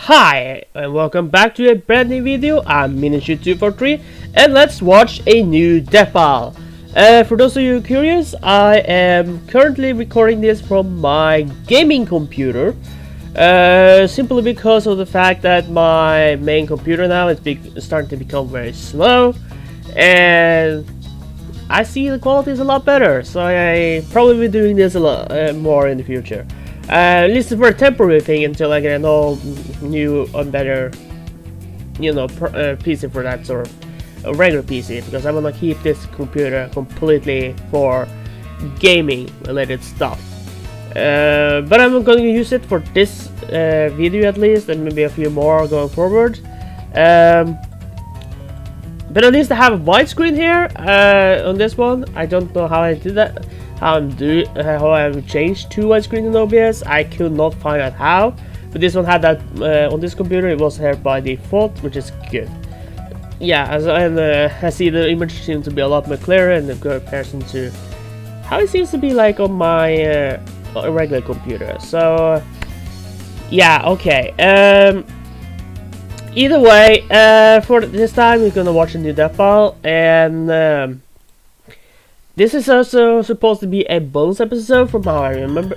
Hi, and welcome back to a brand new video. I'm Minish243, and let's watch a new death file. For those of you curious, I am currently recording this from my gaming computer. Simply because of the fact that my main computer now is starting to become very slow, and I see the quality is a lot better, so I probably be doing this a lot more in the future. At least for a temporary thing until I get an all new and better, PC for that, or a regular PC, because I want to keep this computer completely for gaming related stuff. But I'm going to use it for this video at least, and maybe a few more going forward. But at least I have a widescreen here on this one. I don't know how I did that. How I changed to widescreen in OBS. I could not find out how, but this one had that on this computer. It was here by default, which is good. Yeah, I see the image seems to be a lot more clearer in comparison to how it seems to be like on my regular computer. So yeah, okay. Either way, for this time we're gonna watch a new death file, and this is also supposed to be a bonus episode from how I remember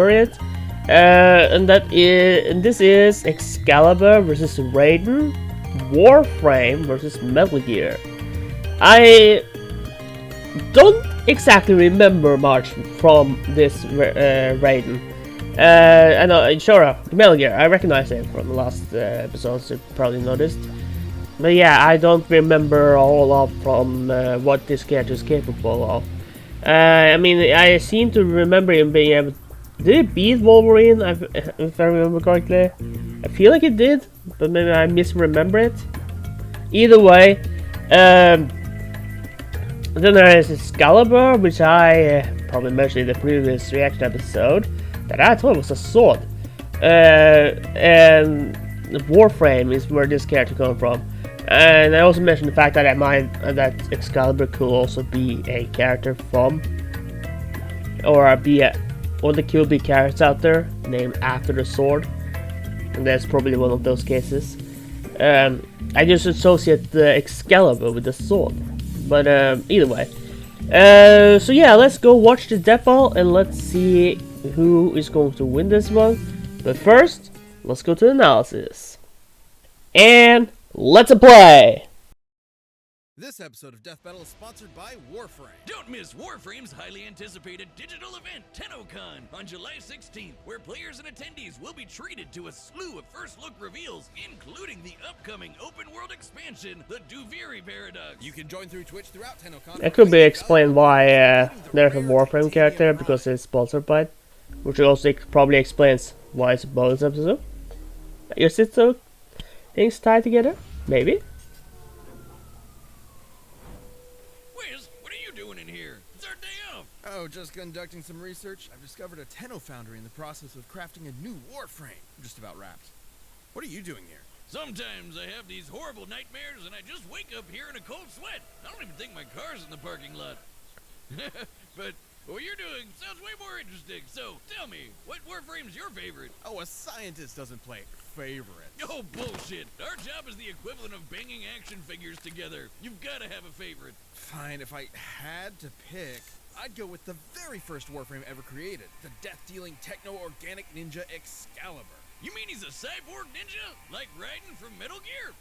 it. And this is Excalibur versus Raiden, Warframe versus Metal Gear. I don't exactly remember much from this Raiden. I know, sure, Metal Gear, I recognize it from the last episodes, you probably noticed. But yeah, I don't remember a whole lot from what this character is capable of. I mean, I seem to remember him being able... Did he beat Wolverine, if I remember correctly? I feel like he did, but maybe I misremember it. Either way, then there is Excalibur, which I probably mentioned in the previous reaction episode, that I thought was a sword. And the Warframe is where this character comes from. And I also mentioned the fact that that Excalibur could also be a character from, or there could be characters out there named after the sword, and that's probably one of those cases. I just associate the Excalibur with the sword, but either way. So yeah, let's go watch the death file and let's see who is going to win this one. But first, let's go to the analysis. And let's play! This episode of Death Battle is sponsored by Warframe. Don't miss Warframe's highly anticipated digital event, TennoCon, on July 16th, where players and attendees will be treated to a slew of first-look reveals, including the upcoming open-world expansion, the Duviri Paradox. You can join through Twitch throughout TennoCon. It could be explained why there's a Warframe character, because it's sponsored by it, which also probably explains why it's a bonus episode. Is it so? Things tied together? Maybe? Oh, just conducting some research. I've discovered a Tenno foundry in the process of crafting a new Warframe. I'm just about wrapped. What are you doing here? Sometimes I have these horrible nightmares and I just wake up here in a cold sweat. I don't even think my car's in the parking lot. But what you're doing sounds way more interesting. So tell me, what Warframe's your favorite? Oh, a scientist doesn't play favorite. Oh, bullshit. Our job is the equivalent of banging action figures together. You've got to have a favorite. Fine, if I had to pick, I'd go with the very first Warframe ever created, the death-dealing techno-organic ninja Excalibur. You mean he's a cyborg ninja? Like Raiden from Metal Gear?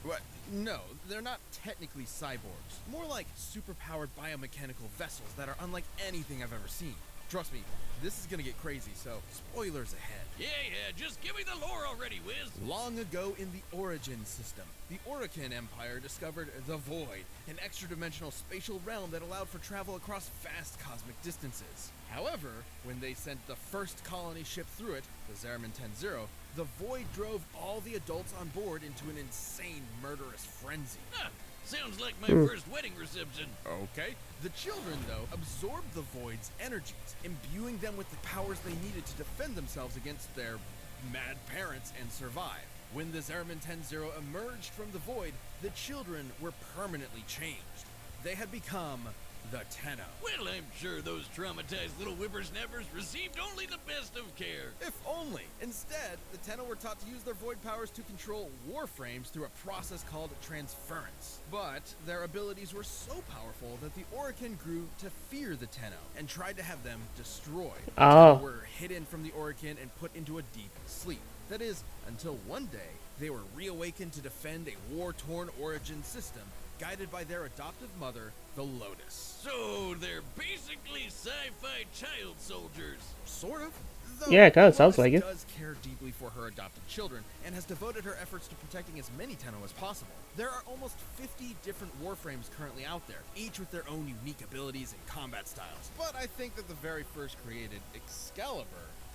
What? No, they're not technically cyborgs. More like superpowered biomechanical vessels that are unlike anything I've ever seen. Trust me, this is gonna get crazy, so spoilers ahead. Yeah, just give me the lore already, Wiz. Long ago in the Origin system, the Orokin Empire discovered the Void, an extra-dimensional spatial realm that allowed for travel across vast cosmic distances. However, when they sent the first colony ship through it, the Zariman 10-0, the Void drove all the adults on board into an insane, murderous frenzy. Huh. Sounds like my first wedding reception. Okay. The children, though, absorbed the Void's energies, imbuing them with the powers they needed to defend themselves against their mad parents and survive. When the Zariman 10-0 emerged from the Void, the children were permanently changed. They had become the Tenno. Well, I'm sure those traumatized little whippersnappers received only the best of care. If only. Instead, the Tenno were taught to use their void powers to control Warframes through a process called transference. But their abilities were so powerful that the Orokin grew to fear the Tenno and tried to have them destroyed. The Tenno were hidden from the Orokin and put into a deep sleep. That is, until one day, they were reawakened to defend a war-torn origin system guided by their adoptive mother, the Lotus. So they're basically sci-fi child soldiers. Sort of. Yeah, it kind of sounds like it. Does care deeply for her adopted children and has devoted her efforts to protecting as many Tenno as possible. There are almost 50 different Warframes currently out there, each with their own unique abilities and combat styles. But I think that the very first created, Excalibur,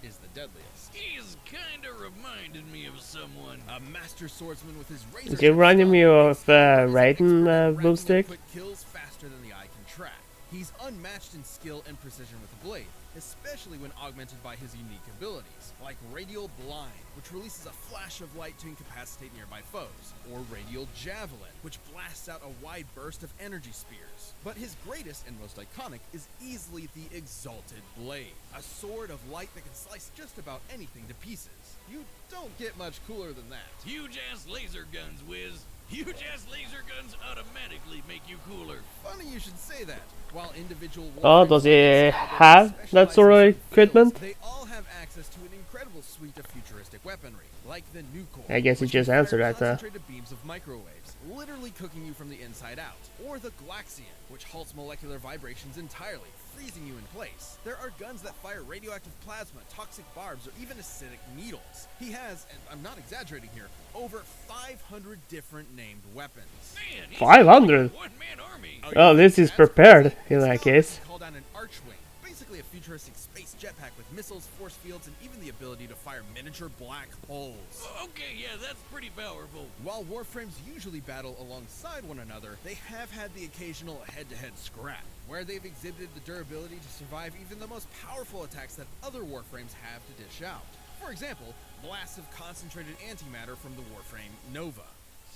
is the deadliest. He's kinda reminded me of someone. A master swordsman with his razor. It reminded me of Raiden boomstick. Quick kills faster than the eye can track. He's unmatched in skill and precision with the blade, especially when augmented by his unique abilities, like Radial Blind, which releases a flash of light to incapacitate nearby foes, or Radial Javelin, which blasts out a wide burst of energy spears. But his greatest and most iconic is easily the Exalted Blade, a sword of light that can slice just about anything to pieces. You don't get much cooler than that. Huge-ass laser guns, Wiz. Huge-ass laser guns automatically make you cooler. Funny you should say that. While individual Oh, does he have that sort of equipment? They all have access to an incredible suite of futuristic weaponry, like the Nucor. I guess he just answered that. Concentrated beams of microwaves, literally cooking you from the inside out. Or the Glaxian, which halts molecular vibrations entirely, freezing you in place. There are guns that fire radioactive plasma, toxic barbs, or even acidic needles. He has, and I'm not exaggerating here, over 500 different named weapons. Man, he's 500? like a one-man army. Oh, this is prepared in that case. Called out an Archwing, basically a futuristic space jetpack with missiles, force fields, and even the ability to fire miniature black holes. Okay, yeah, that's pretty powerful. While Warframes usually battle alongside one another, they have had the occasional head-to-head scrap, where they've exhibited the durability to survive even the most powerful attacks that other Warframes have to dish out. For example, blasts of concentrated antimatter from the Warframe Nova.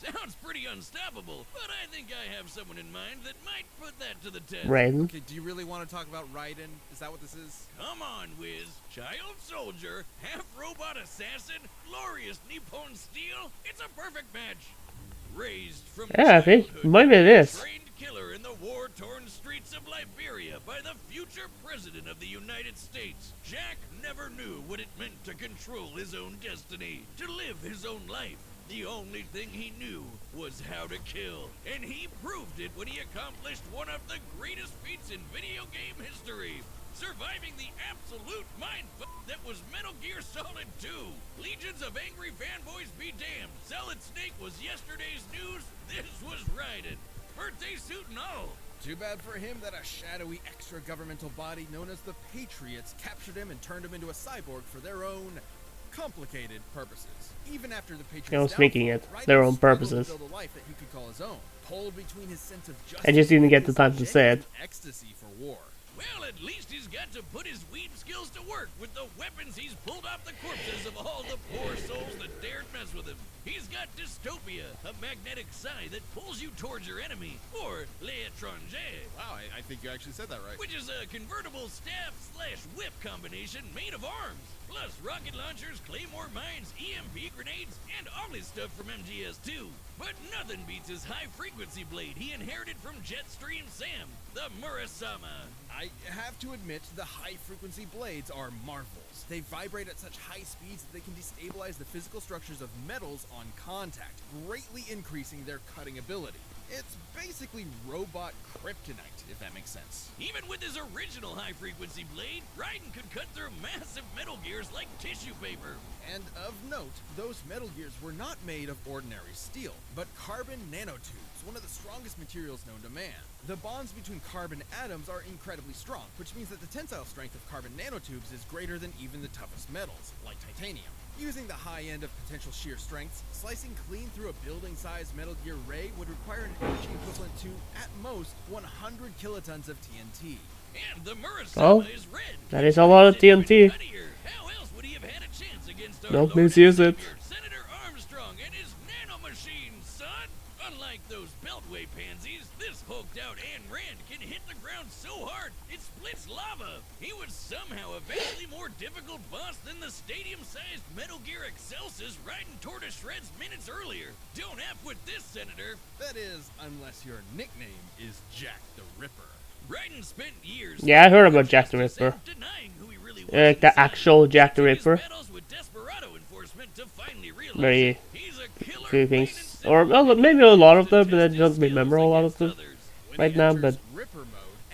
Sounds pretty unstoppable, but I think I have someone in mind that might put that to the test. Raiden. Okay, do you really want to talk about Raiden? Is that what this is? Come on, Wiz. Child soldier, half-robot assassin, glorious Nippon steel. It's a perfect match. Raised from Yeah, I think childhood, maybe it is. trained killer in the war-torn streets of Liberia by the future president of the United States, Jack never knew what it meant to control his own destiny, to live his own life. The only thing he knew was how to kill, and he proved it when he accomplished one of the greatest feats in video game history, surviving the absolute mindfuck that was Metal Gear Solid 2. Legions of angry fanboys be damned. Solid Snake was yesterday's news. This was Raiden. Birthday suit and all. Too bad for him that a shadowy extra-governmental body known as the Patriots captured him and turned him into a cyborg for their own complicated purposes. Even after the Patriots I was thinking downfall, it, Raiden their own struggled purposes. to build a life that he could call his own, pulled between his sense of justice I just didn't get the and time to his say it. genuine ecstasy for war. Well, at least he's got to put his weed skills to work with the weapons he's pulled off the corpses of all the poor souls that dared mess with him. He's got Dystopia, a magnetic sigh that pulls you towards your enemy, or L'Étranger. Wow, I think you actually said that right. Which is a convertible staff/whip combination made of arms, plus rocket launchers, claymore mines, EMP grenades, and all his stuff from MGS2. But nothing beats his high-frequency blade he inherited from Jetstream Sam, the Murasama. I have to admit, the high-frequency blades are marvels. They vibrate at such high speeds that they can destabilize the physical structures of metals on contact, greatly increasing their cutting ability. It's basically robot kryptonite, if that makes sense. Even with his original high-frequency blade, Raiden could cut through massive Metal Gears like tissue paper. And of note, those Metal Gears were not made of ordinary steel, but carbon nanotubes, one of the strongest materials known to man. The bonds between carbon atoms are incredibly strong, which means that the tensile strength of carbon nanotubes is greater than even the toughest metals, like titanium. Using the high end of potential shear strengths, slicing clean through a building-sized Metal Gear ray would require an energy equivalent to, at most, 100 kilotons of TNT. And the Murasama Oh, is red. that is a lot of TNT. How else would he have had a chance against our Don't Lord misuse and it. Savior, Senator Armstrong and his nanomachines, son? Unlike those Beltway pansies, this hulked-out Ayn Rand can hit the ground so hard it splits lava. He was somehow a vastly more difficult boss than the stadium-sized Metal Gear Excelsis Raiden tore to shreds minutes earlier. Don't F with this, Senator. That is, unless your nickname is Jack the Ripper. Raiden spent years. Yeah, I heard about Jack the Ripper. Denying who he really was Like the actual Jack the Ripper. battles with Desperado enforcement to finally realize Very he's a killer few plain things, and or simple. well, maybe a lot of them, but I Just don't his remember a skills lot of against them others. When right he now. enters But Ripper mode,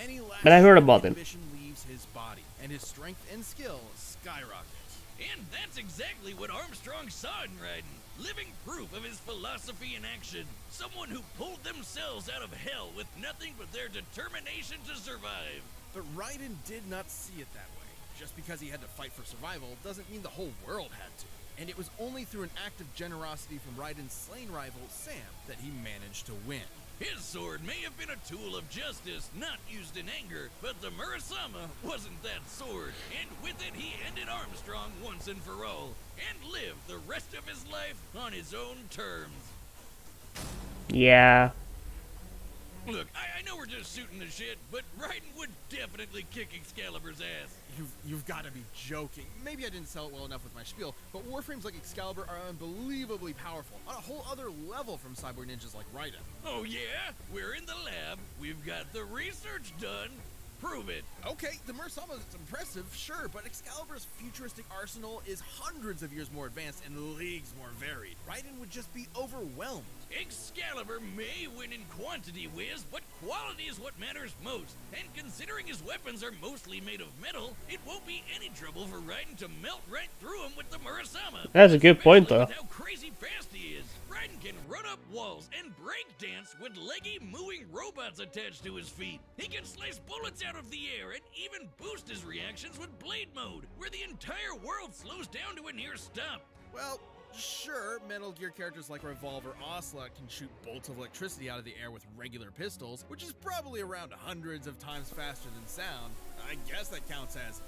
any last I heard about him. inhibition leaves his body, and his strength and skill skyrockets. And that's exactly what Armstrong saw in Raiden. Living proof of his philosophy in action. Someone who pulled themselves out of hell with nothing but their determination to survive. But Raiden did not see it that way. Just because he had to fight for survival doesn't mean the whole world had to. And it was only through an act of generosity from Raiden's slain rival, Sam, that he managed to win. His sword may have been a tool of justice, not used in anger, but the Murasama wasn't that sword. And with it, he ended Armstrong once and for all, and lived the rest of his life on his own terms. yeah, Look, I know we're just shooting the shit, but Raiden would definitely kick Excalibur's ass. You've got to be joking. Maybe I didn't sell it well enough with my spiel, but Warframes like Excalibur are unbelievably powerful, on a whole other level from cyborg ninjas like Raiden. Oh yeah? We're in the lab. We've got the research done. Prove it. Okay, the Murasama is impressive, sure, but Excalibur's futuristic arsenal is hundreds of years more advanced and leagues more varied. Raiden would just be overwhelmed. Excalibur may win in quantity, Wiz, but quality is what matters most. And considering his weapons are mostly made of metal, it won't be any trouble for Raiden to melt right through him with the Murasama. that's a good point Especially though. with how crazy fast he is. Raiden can run up walls and break dance with leggy mooing robots attached to his feet. He can slice bullets out of the air and even boost his reactions with blade mode, where the entire world slows down to a near stop. Well, sure, Metal Gear characters like Revolver Ocelot can shoot bolts of electricity out of the air with regular pistols, which is probably around hundreds of times faster than sound. I guess that counts as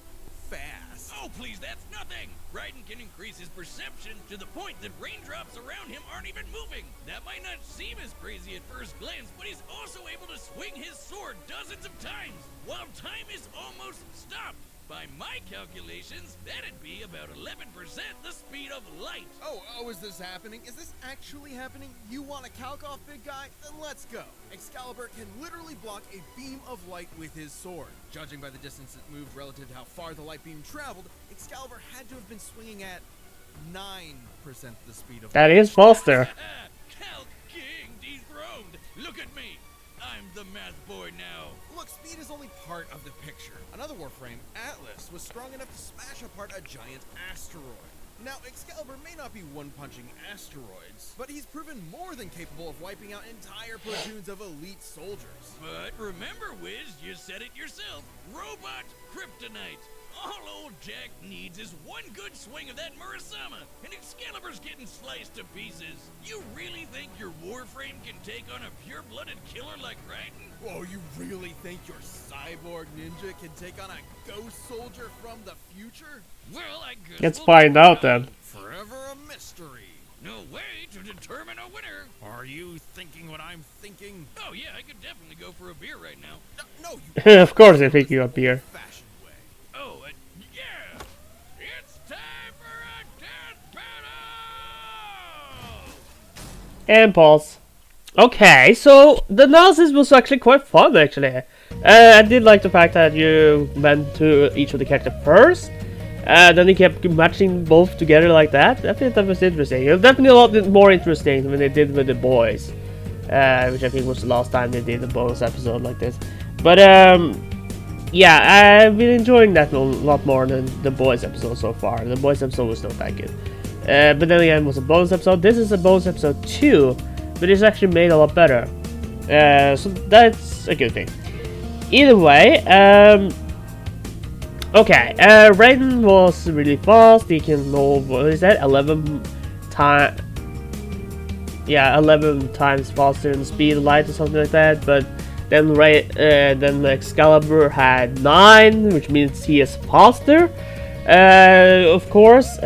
fast. Oh, please, that's nothing! Raiden can increase his perception to the point that raindrops around him aren't even moving. That might not seem as crazy at first glance, but he's also able to swing his sword dozens of times, while time is almost stopped. By my calculations, that'd be about 11% the speed of light. Oh, is this happening? Is this actually happening? You want a calc off, big guy? Then let's go. Excalibur can literally block a beam of light with his sword. Judging by the distance it moved relative to how far the light beam traveled, Excalibur had to have been swinging at 9% the speed of That light. is faster. Calc King dethroned. Look at me. I'm the math boy now. Look, speed is only part of the picture. Another Warframe, Atlas, was strong enough to smash apart a giant asteroid. Now, Excalibur may not be one-punching asteroids, but he's proven more than capable of wiping out entire platoons of elite soldiers. But remember, Wiz, you said it yourself. Robot kryptonite. All old Jack needs is one good swing of that Murasama, and Excalibur's getting sliced to pieces. You really think your Warframe can take on a pure-blooded killer like Raiden? Whoa, you really think your cyborg ninja can take on a ghost soldier from the future? Well, I guess Let's we'll find find out then. Forever a mystery. No way to determine a winner. Are you thinking what I'm thinking? Oh yeah, I could definitely go for a beer right now. No, you Of course, I think you up here. fashioned way. Oh, yeah! It's time for a death battle! And pause. Okay, so the analysis was actually quite fun, actually. I did like the fact that you went to each of the characters first, then you kept matching both together like that. I think that was interesting. It was definitely a lot more interesting than they did with the boys, which I think was the last time they did a bonus episode like this. But yeah, I've been enjoying that a lot more than the boys episode so far. The boys episode was not that good. But then again, it was a bonus episode. This is a bonus episode too, but it's actually made a lot better. So that's a good thing. Either way, okay, Raiden was really fast. He can know, what is that, 11 times? Yeah, 11 times faster than speed of light or something like that. But then then Excalibur had 9, which means he is faster. Of course.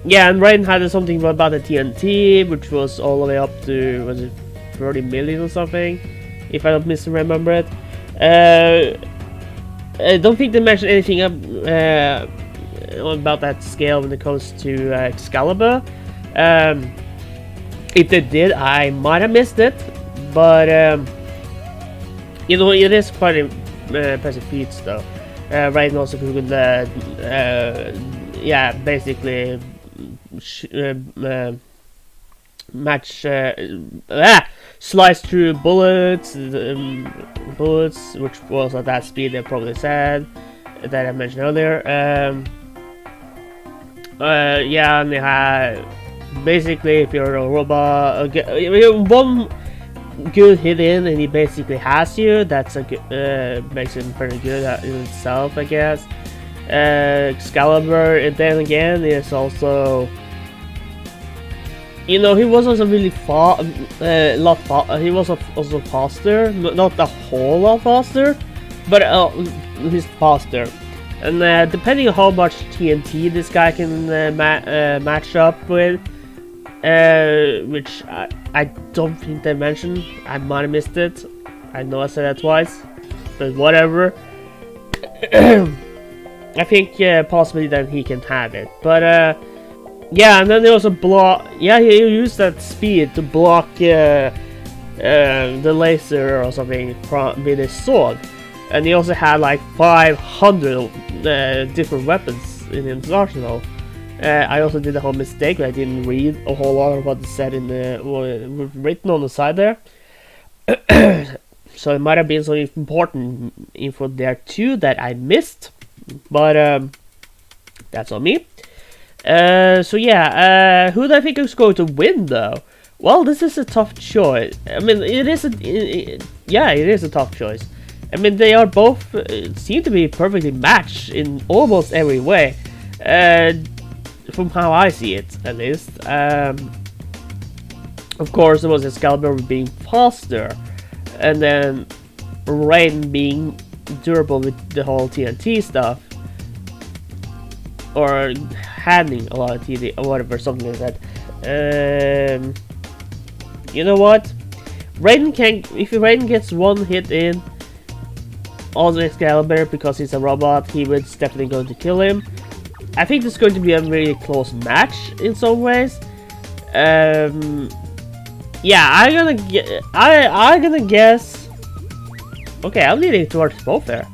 Yeah, and Raiden had something about the TNT, which was all the way up to, was it 30 million or something? if I don't misremember it. I don't think they mentioned anything about that scale when it comes to Excalibur. If they did, I might have missed it, but you know, it is quite impressive feats though. Raiden also could, yeah, basically slice through bullets, which was at that speed they probably said that I mentioned earlier. Yeah, and they had basically, if you're a robot, one good hit in and he basically has you. That's a good, makes him pretty good in itself, I guess. Excalibur, and then again, is also, you know, he was also really he was also faster, not a whole lot faster, but he's faster. And depending on how much TNT this guy can match up with, which I don't think they mentioned. I might have missed it. I know I said that twice, but whatever. I think possibly then he can have it. But yeah, and then there was a block. Yeah, he used that speed to block the laser or something with his sword. And he also had like 500 different weapons in his arsenal. I also did a whole mistake. I didn't read a whole lot of what it said in the written on the side there. So it might have been some important info there too that I missed. But that's on me. So yeah, who do I think is going to win though? Well, this is a tough choice. I mean, it is a tough choice. I mean, they are both seem to be perfectly matched in almost every way, from how I see it, at least. Of course, there was Excalibur being faster, and then Raiden being durable with the whole TNT stuff, or handling a lot of TNT or whatever, something like that. You know what? If Raiden gets one hit in on Excalibur because he's a robot, he was definitely going to kill him. I think this is going to be a really close match in some ways. Yeah, I'm gonna guess. Okay, I'm leaning towards both there.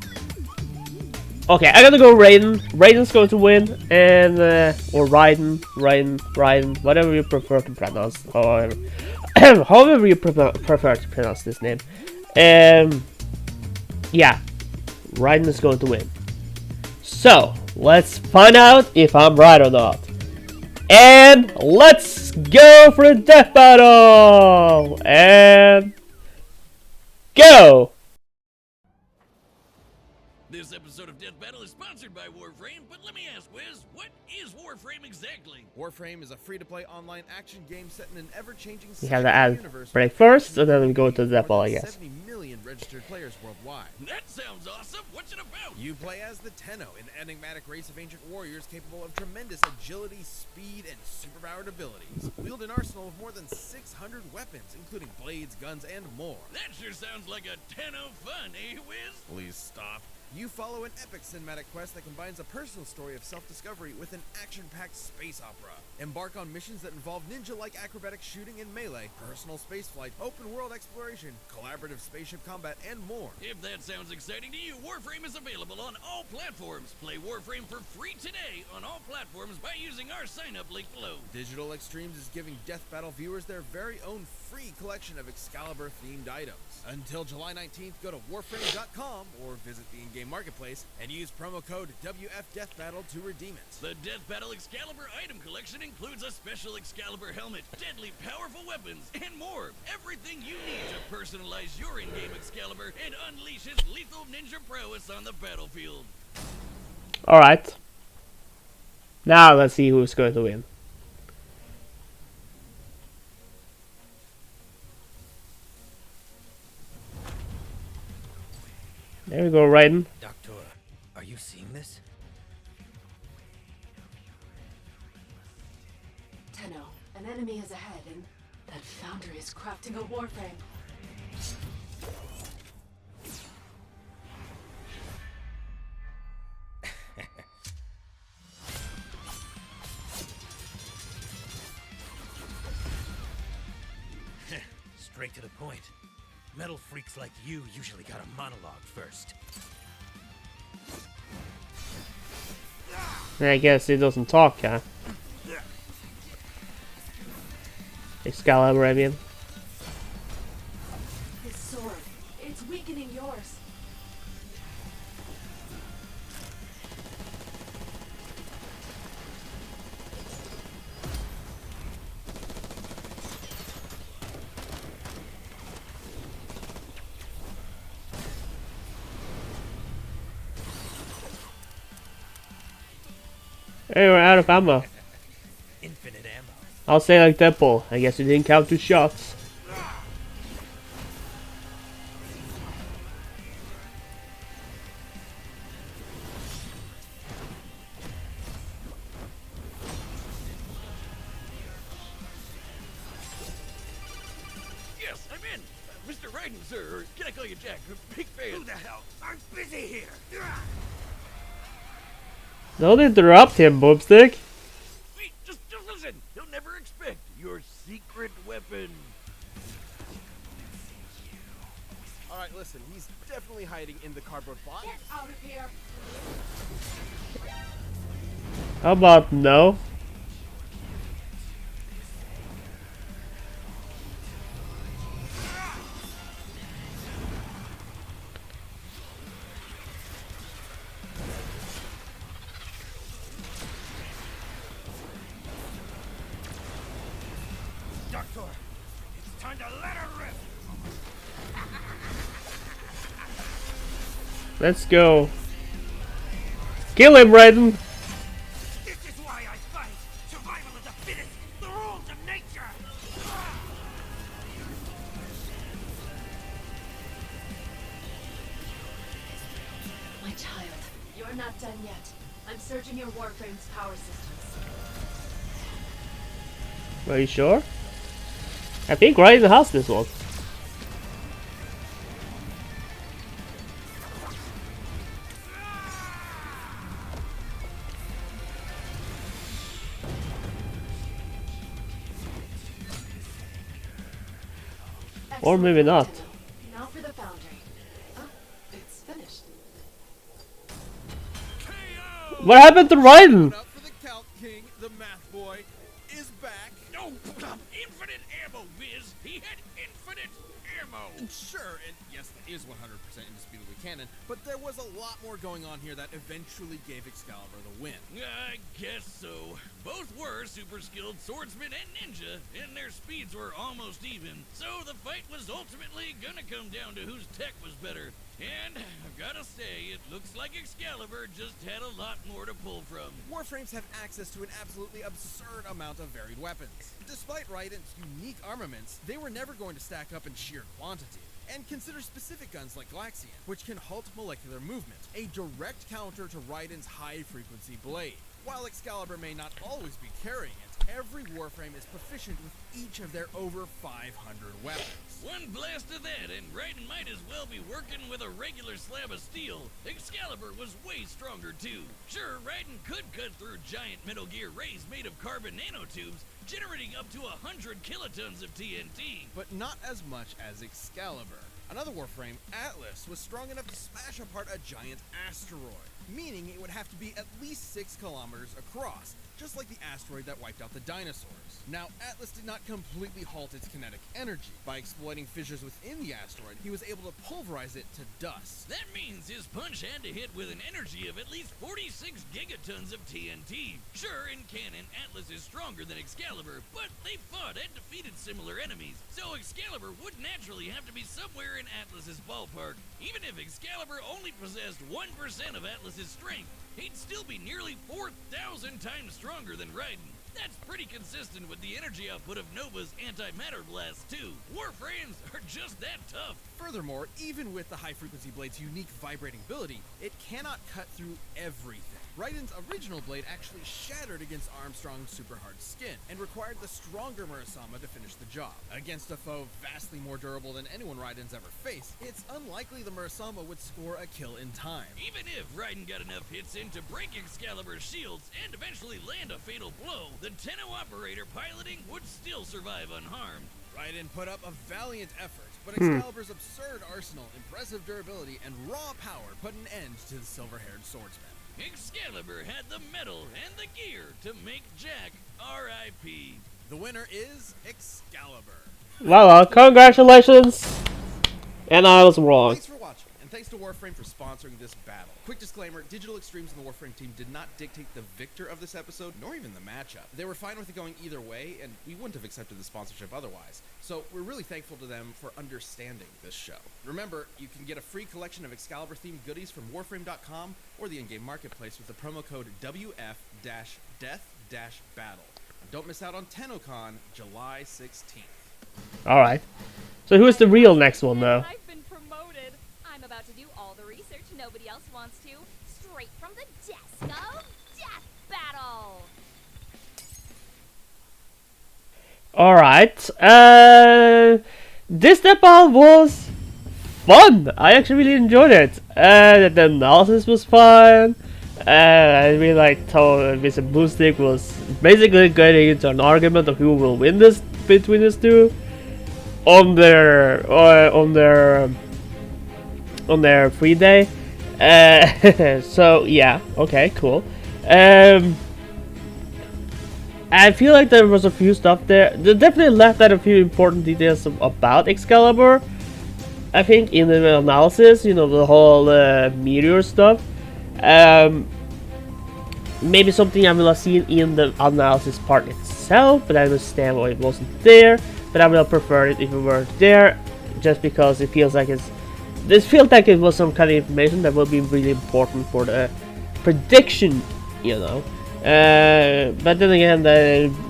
Okay, I'm gonna go Raiden. Raiden's going to win, and or Raiden, whatever you prefer to pronounce. However you prefer to pronounce this name. Yeah, Raiden is going to win. So, let's find out if I'm right or not. And let's go for a death battle! And go! This episode of Death Battle is sponsored by Warframe, but let me ask, Wiz, what is Warframe exactly? Warframe is a free-to-play online action game set in an ever-changing We have to add universe break first, and then we go to the death battle, I guess. 70 million registered players worldwide. That sounds awesome. What's it about? You play as the Tenno, an enigmatic race of ancient warriors capable of tremendous agility, speed, and superpowered abilities. Wield an arsenal of more than 600 weapons, including blades, guns, and more. That sure sounds like a Tenno fun, eh, Wiz? Please stop. You follow an epic cinematic quest that combines a personal story of self-discovery with an action-packed space opera. Embark on missions that involve ninja-like acrobatic shooting and melee, personal spaceflight, open-world exploration, collaborative spaceship combat, and more. If that sounds exciting to you, Warframe is available on all platforms. Play Warframe for free today on all platforms by using our sign-up link below. Digital Extremes is giving Death Battle viewers their very own free collection of Excalibur-themed items. Until July 19th, go to warframe.com or visit the in-game marketplace and use promo code WFDeathBattle to redeem it. The Death Battle Excalibur item collection includes a special Excalibur helmet, deadly powerful weapons, and more. Everything you need to personalize your in-game Excalibur and unleash his lethal ninja prowess on the battlefield. Alright. Now let's see who's going to win. There we go, Raiden. Doctor, are you seeing this? Tenno, an enemy is ahead, and that foundry is crafting a warframe. straight to the point. Metal freaks like you usually got a monologue first. I guess he doesn't talk, huh? Excalibur, I mean. His sword, it's weakening yours. Hey, we're out of ammo. Infinite ammo. I'll say like Deadpool. I guess you didn't count 2 shots. Yes, I'm in. Mr. Raiden, sir, or can I call you Jack? Big fan. Who the hell? I'm busy here. Don't interrupt him, Boomstick. Wait, just listen. He'll never expect your secret weapon. Alright, listen, he's definitely hiding in the cardboard box. Get out of here. How about no? Doctor, it's time to let her rip. Let's go. Kill him, Raiden. This is why I fight. Survival of the fittest. The rules of nature. My child, you're not done yet. I'm searching your Warframe's power systems. Are you sure? I think Raiden has this one. Or maybe not. Now for the foundry. Oh, it's finished. What happened to Raiden? Up for the Calc King, the math boy, is back. No, infinite ammo, Viz. He had infinite ammo. Sure, and yes, that is 100% indisputably canon, but there was a lot more going on here that eventually gave Excalibur the win. I guess so. Both were super skilled swordsmen and ninja, and their speeds were almost even. So the fight was ultimately gonna come down to whose tech was better. And I've gotta say, it looks like Excalibur just had a lot more to pull from. Warframes have access to an absolutely absurd amount of varied weapons. Despite Raiden's unique armaments, they were never going to stack up in sheer quantity. And consider specific guns like Glaxian, which can halt molecular movement, a direct counter to Raiden's high-frequency blade. While Excalibur may not always be carrying it, every Warframe is proficient with each of their over 500 weapons. One blast of that, and Raiden might as well be working with a regular slab of steel. Excalibur was way stronger too. Sure, Raiden could cut through giant Metal Gear rays made of carbon nanotubes, generating up to 100 kilotons of TNT. But not as much as Excalibur. Another Warframe, Atlas, was strong enough to smash apart a giant asteroid, meaning it would have to be at least 6 kilometers across, just like the asteroid that wiped out the dinosaurs. Now, Atlas did not completely halt its kinetic energy. By exploiting fissures within the asteroid, he was able to pulverize it to dust. That means his punch had to hit with an energy of at least 46 gigatons of TNT. Sure, in canon, Atlas is stronger than Excalibur, but they fought and defeated similar enemies, so Excalibur would naturally have to be somewhere in Atlas's ballpark. Even if Excalibur only possessed 1% of Atlas's strength, he'd still be nearly 4,000 times stronger than Raiden. That's pretty consistent with the energy output of Nova's antimatter blast too. Warframes are just that tough. Furthermore, even with the high-frequency blade's unique vibrating ability, it cannot cut through everything. Raiden's original blade actually shattered against Armstrong's super hard skin, and required the stronger Murasama to finish the job. Against a foe vastly more durable than anyone Raiden's ever faced, it's unlikely the Murasama would score a kill in time. Even if Raiden got enough hits in to break Excalibur's shields and eventually land a fatal blow, the Tenno operator piloting would still survive unharmed. Raiden put up a valiant effort, but Excalibur's absurd arsenal, impressive durability, and raw power put an end to the silver-haired swordsman. Excalibur had the metal and the gear to make Jack R.I.P. The winner is Excalibur. Well, congratulations! And I was wrong. Thanks for watching, and thanks to Warframe for sponsoring this battle. Quick disclaimer, Digital Extremes and the Warframe team did not dictate the victor of this episode, nor even the matchup. They were fine with it going either way, and we wouldn't have accepted the sponsorship otherwise. So we're really thankful to them for understanding this show. Remember, you can get a free collection of Excalibur-themed goodies from Warframe.com or the in-game marketplace with the promo code WF-Death-Battle. And don't miss out on TennoCon, July 16th. Alright. So who is the real next one, though? I've been promoted. I'm about to do all the research nobody else wants to. Straight from the desk of Death Battle. Alright. This demo was fun. I actually really enjoyed it. The analysis was fun. I really liked how Mr. Boomstick was basically getting into an argument of who will win this between these two on their free day. So yeah, okay, cool. I feel like there was a few stuff there. They definitely left out a few important details about Excalibur. I think in the analysis, you know, the whole meteor stuff. Maybe something I will have seen in the analysis part itself, but I understand why it wasn't there. But I would have preferred it if it were there, just because it feels like this feels like it was some kind of information that would be really important for the prediction, you know. But then again,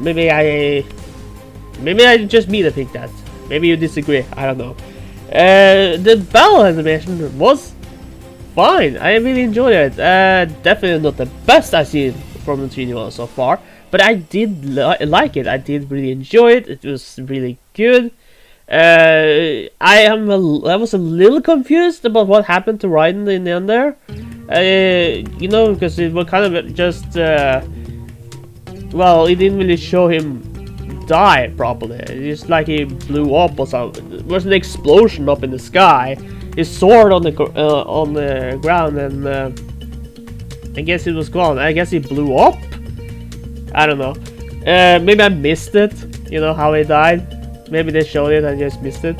maybe I just me to think that. Maybe you disagree. I don't know. The battle animation was fine. I really enjoyed it. Definitely not the best I've seen from the 3D one so far, but I did like it. I did really enjoy it. It was really good. I was a little confused about what happened to Raiden in the end there. You know, because it was kind of just well, it didn't really show him die properly. It's like he blew up or something. There was an explosion up in the sky. His sword on the ground, and I guess it was gone. I guess he blew up. I don't know. Maybe I missed it. You know how he died. Maybe they showed it. I just missed it.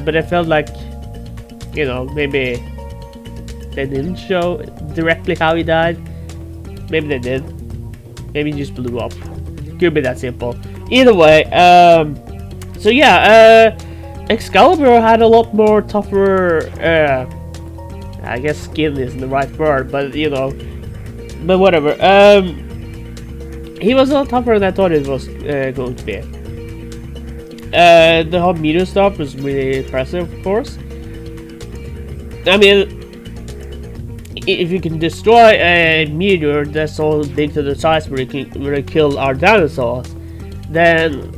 But I felt like, you know, maybe they didn't show directly how he died. Maybe they did. Maybe he just blew up. Could be that simple. Either way, so yeah, Excalibur had a lot more tougher, I guess skin isn't the right word, but you know, but whatever. He was a lot tougher than I thought it was going to be. The whole meteor stuff was really impressive, of course. I mean, if you can destroy a meteor that's so big to the size where it killed our dinosaurs, then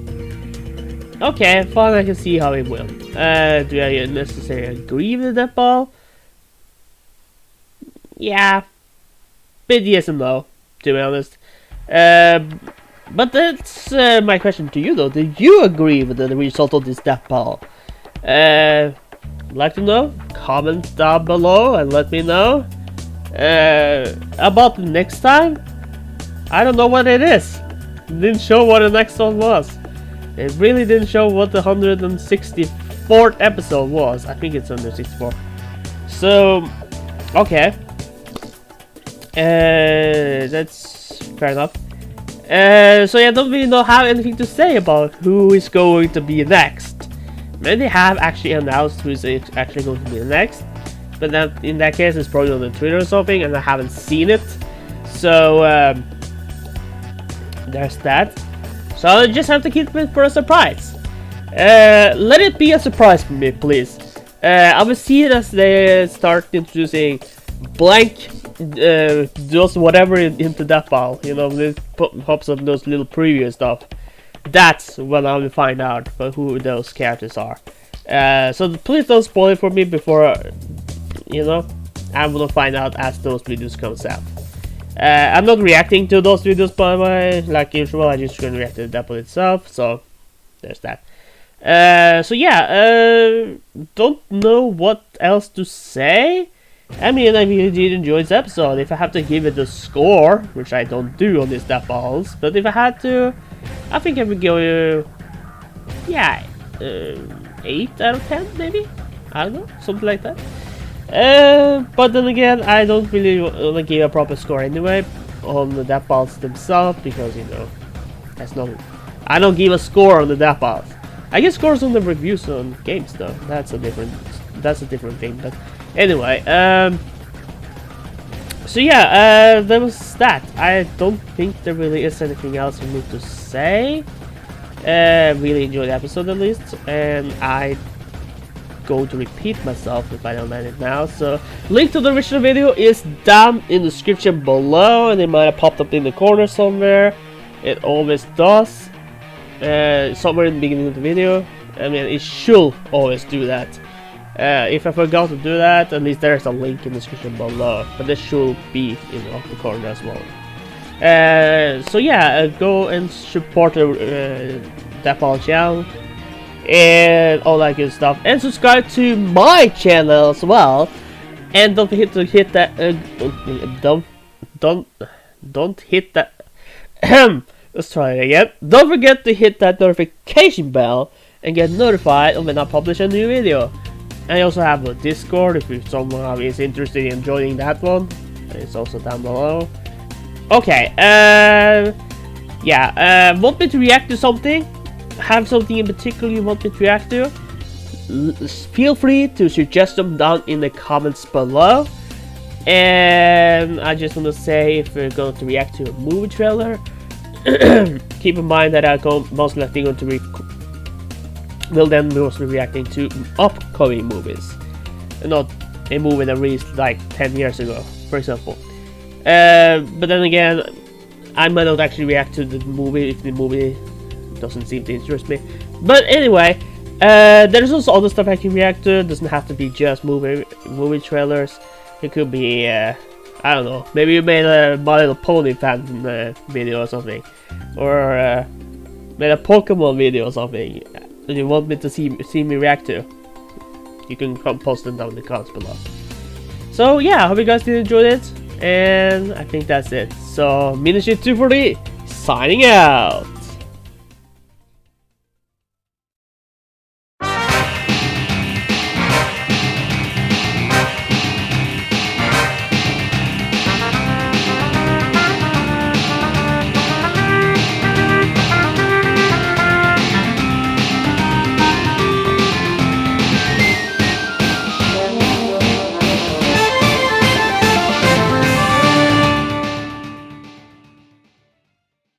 okay, fine, I can see how it will. Do I necessarily agree with that ball? Yeah, bit yes and no, to be honest. But that's my question to you though. Do you agree with the result of this death ball? Like to know? Comment down below and let me know. About the next time? I don't know what it is. It didn't show what the next one was. It really didn't show what the 164th episode was. I think it's 164. So, okay. That's fair enough. So yeah, I don't really have anything to say about who is going to be next. Maybe they have actually announced who is actually going to be next. But that, in that case, it's probably on the Twitter or something, and I haven't seen it. So, there's that. So I just have to keep it for a surprise. Let it be a surprise for me, please. I will see it as they start introducing blank, just whatever into that file. You know, it pops up those little preview stuff. That's when I will find out who those characters are. So please don't spoil it for me before, you know, I'm gonna find out as those videos comes out. I'm not reacting to those videos, by the way, like usual. I'm just gonna react to the demo itself, so there's that. So yeah, don't know what else to say. I mean, I really did enjoy this episode. If I have to give it a score, which I don't do on these death balls, but if I had to, I think I would go, yeah, 8 out of 10 maybe? I don't know, something like that. But then again, I don't really want to give a proper score anyway on the death balls themselves, because, you know, that's not, I don't give a score on the death balls. I get scores on the reviews on games though. That's a different thing. But anyway, so yeah, that was that. I don't think there really is anything else for me to say. Really enjoyed the episode at least, and I go to repeat myself if I don't land it now. So link to the original video is down in the description below, and it might have popped up in the corner somewhere. It always does. Somewhere in the beginning of the video. I mean, it should always do that. If I forgot to do that, at least there's a link in the description below, but there should be in the upper corner as well. So yeah, go and support the Death Ball channel and all that good stuff, and subscribe to my channel as well. And don't forget to hit that. Don't hit that. Let's try it again. Don't forget to hit that notification bell and get notified when I publish a new video. I also have a Discord if someone is interested in joining that one. It's also down below. Okay, yeah, want me to react to something? Have something in particular you want me to react to? Feel free to suggest them down in the comments below. And I just want to say, if we're going to react to a movie trailer, keep in mind that I'm most likely going to will then mostly reacting to upcoming movies, and not a movie that released like 10 years ago, for example. But then again, I might not actually react to the movie if the movie doesn't seem to interest me. But anyway, there's also other stuff I can react to. It doesn't have to be just movie trailers. It could be I don't know, maybe you made a My Little Pony fan video or something, or made a Pokemon video or something that you want me to see me react to. You can post them down in the comments below. So yeah, I hope you guys did enjoy it, and I think that's it. So Minishit240 signing out.